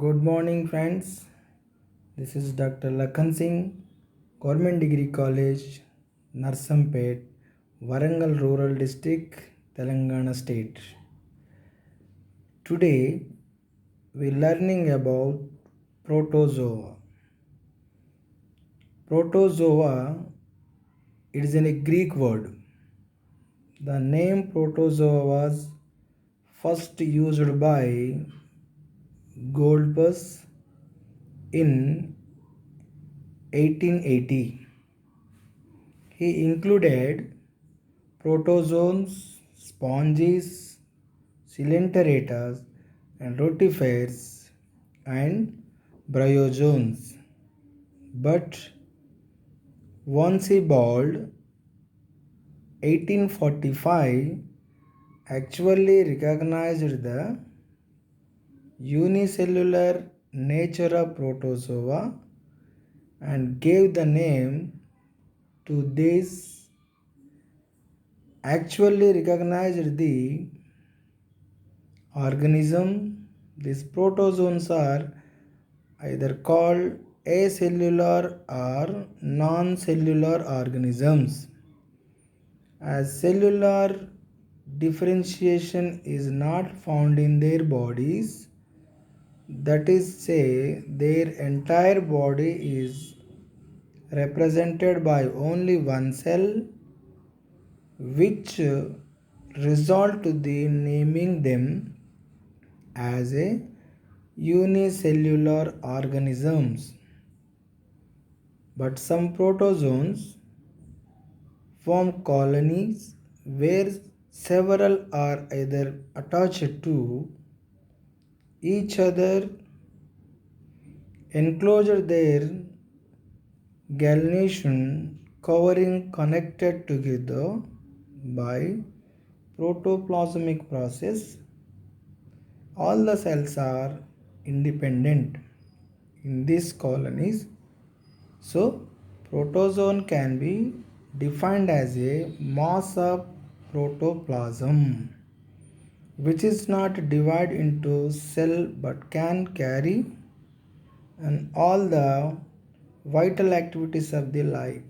Good morning, friends. This is Dr. Lakhan Singh, Government Degree College, Narsampet, Warangal Rural District, Telangana State. Today, we're learning about protozoa. Protozoa is a Greek word. The name protozoa was first used by Goldbus in 1880. He included protozoans, sponges, coelenterators, and rotifers, and bryozoans. But once he bald, 1845 actually recognized the unicellular nature of protozoa and gave the name to this actually recognized the organism. These protozoans are either called acellular or non-cellular organisms. As cellular differentiation is not found in their bodies, that is say their entire body is represented by only one cell, which result to the naming them as a unicellular organisms. But some protozoans form colonies where several are either attached to each other, enclosure their gallnation covering connected together by protoplasmic process. All the cells are independent in these colonies. So, protozoan can be defined as a mass of protoplasm which is not divided into cell but can carry and all the vital activities of the life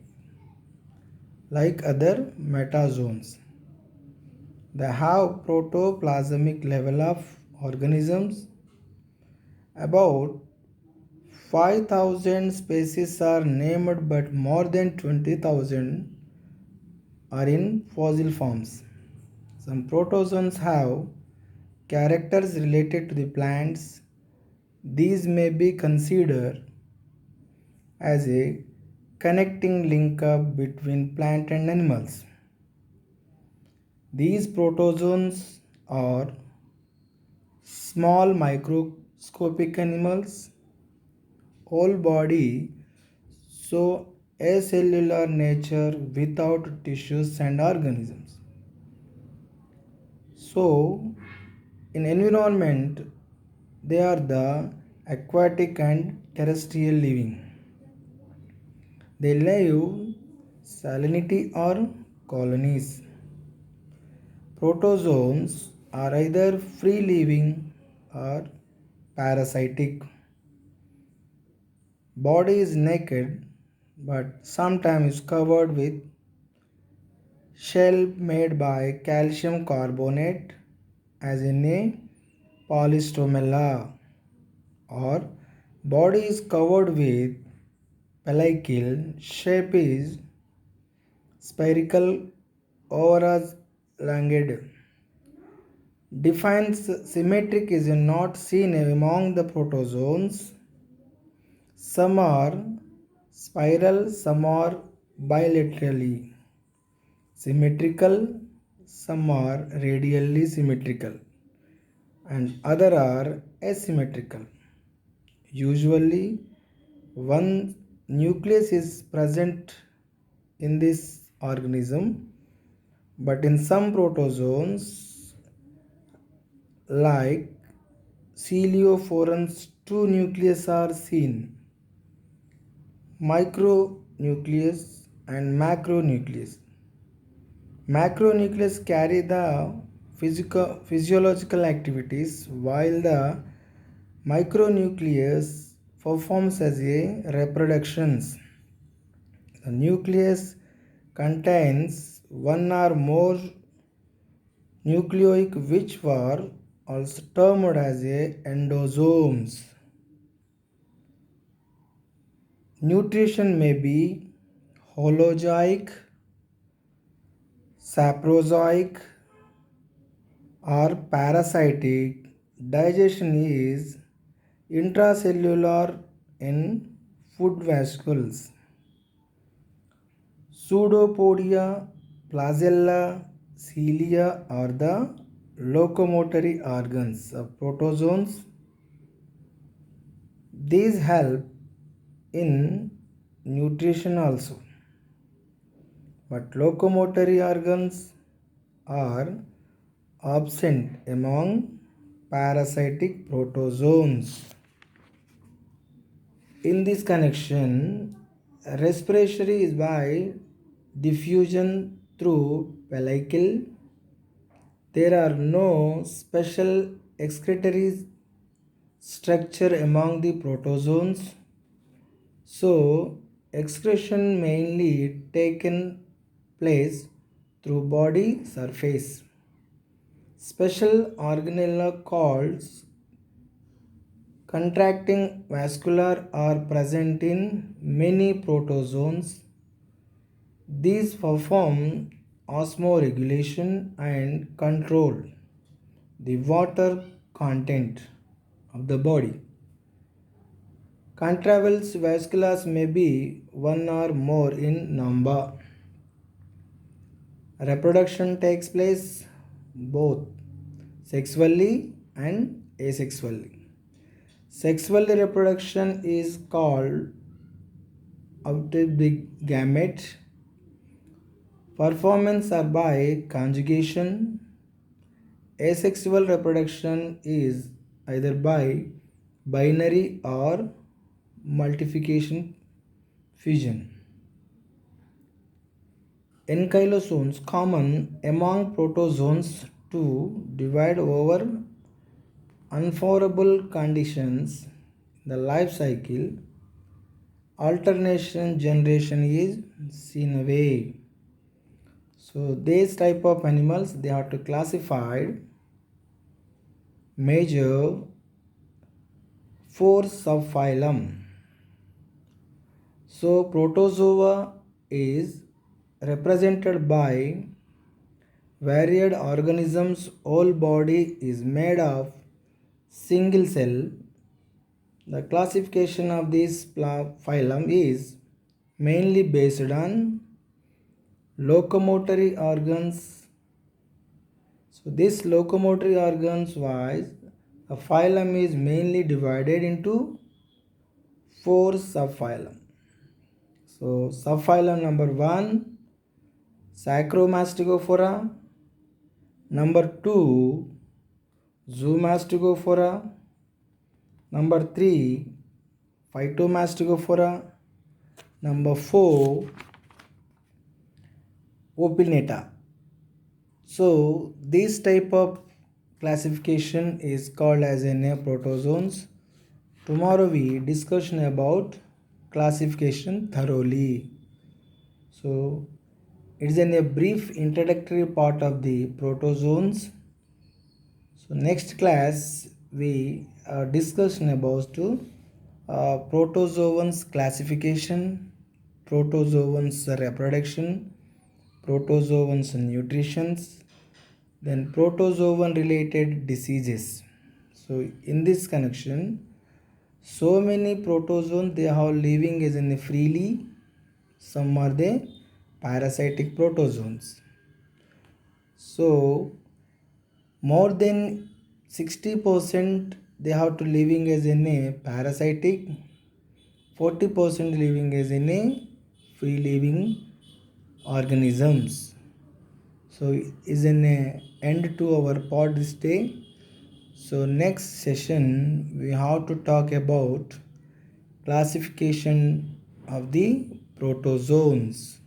like other metazoans. They have protoplasmic level of organisms. About 5,000 species are named, but more than 20,000 are in fossil forms. Some protozoans have characters related to the plants. These may be considered as a connecting link up between plant and animals. These protozoans are small microscopic animals, whole body, so acellular nature without tissues and organisms. So, in environment, they are the aquatic and terrestrial living. They live salinity or colonies. Protozoans are either free living or parasitic. Body is naked but sometimes covered with shell made by calcium carbonate as in a polystomella, or body is covered with pellicle. Shape is spherical or as elongated. Defines symmetric is not seen among the protozoans. Some are spiral, some are bilaterally symmetrical, some are radially symmetrical, and other are asymmetrical. Usually, one nucleus is present in this organism, but in some protozoans like Coeliophorans, two nucleus are seen, micronucleus and macronucleus. Macronucleus carry the physiological activities while the Micronucleus performs as a reproductions. The nucleus contains one or more nucleoic which were also termed as a endosomes. Nutrition may be holozoic, saprozoic, or parasitic. Digestion is intracellular in food vesicles. Pseudopodia, flagella, cilia are the locomotory organs of protozoans. These help in nutrition also. But locomotory organs are absent among parasitic protozoans. In this connection, respiratory is by diffusion through pellicle. There are no special excretory structure among the protozoans, so excretion mainly taken place through body surface. Special organella called contracting vascular are present in many protozoans. These perform osmoregulation and control the water content of the body. Contravals vasculars may be one or more in number. Reproduction takes place both sexually and asexually. Sexual reproduction is called autogamete. Performance are by conjugation. Asexual reproduction is either by binary or multiplication fusion. Ankylosomes common among protozoans to divide over unfavorable conditions in the life cycle. Alternation generation is seen away. So these type of animals they are to classified major 4 subphylum. So protozoa is represented by varied organisms. Whole body is made of single cell. The classification of this phylum is mainly based on locomotory organs. So this locomotory organs wise, the phylum is mainly divided into 4 subphylum. So subphylum number 1, Sacromastigophora. Number 2, Zoomastigophora. Number 3, Phytomastigophora. Number 4, Opineta. So this type of classification is called as a protozoans. Tomorrow we discussion about classification thoroughly. So it is a brief introductory part of the protozoans. So next class we discussion about protozoans classification, protozoans reproduction, protozoans nutrition, then protozoan related diseases. So in this connection, so many protozoans they are living as in freely. Some are the parasitic protozoans. So more than 60% they have to living as in a parasitic, 40% living as in a free living organisms. So is an end to our pod this day. So next session we have to talk about classification of the protozoans.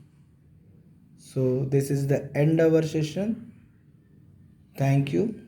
So this is the end of our session. Thank you.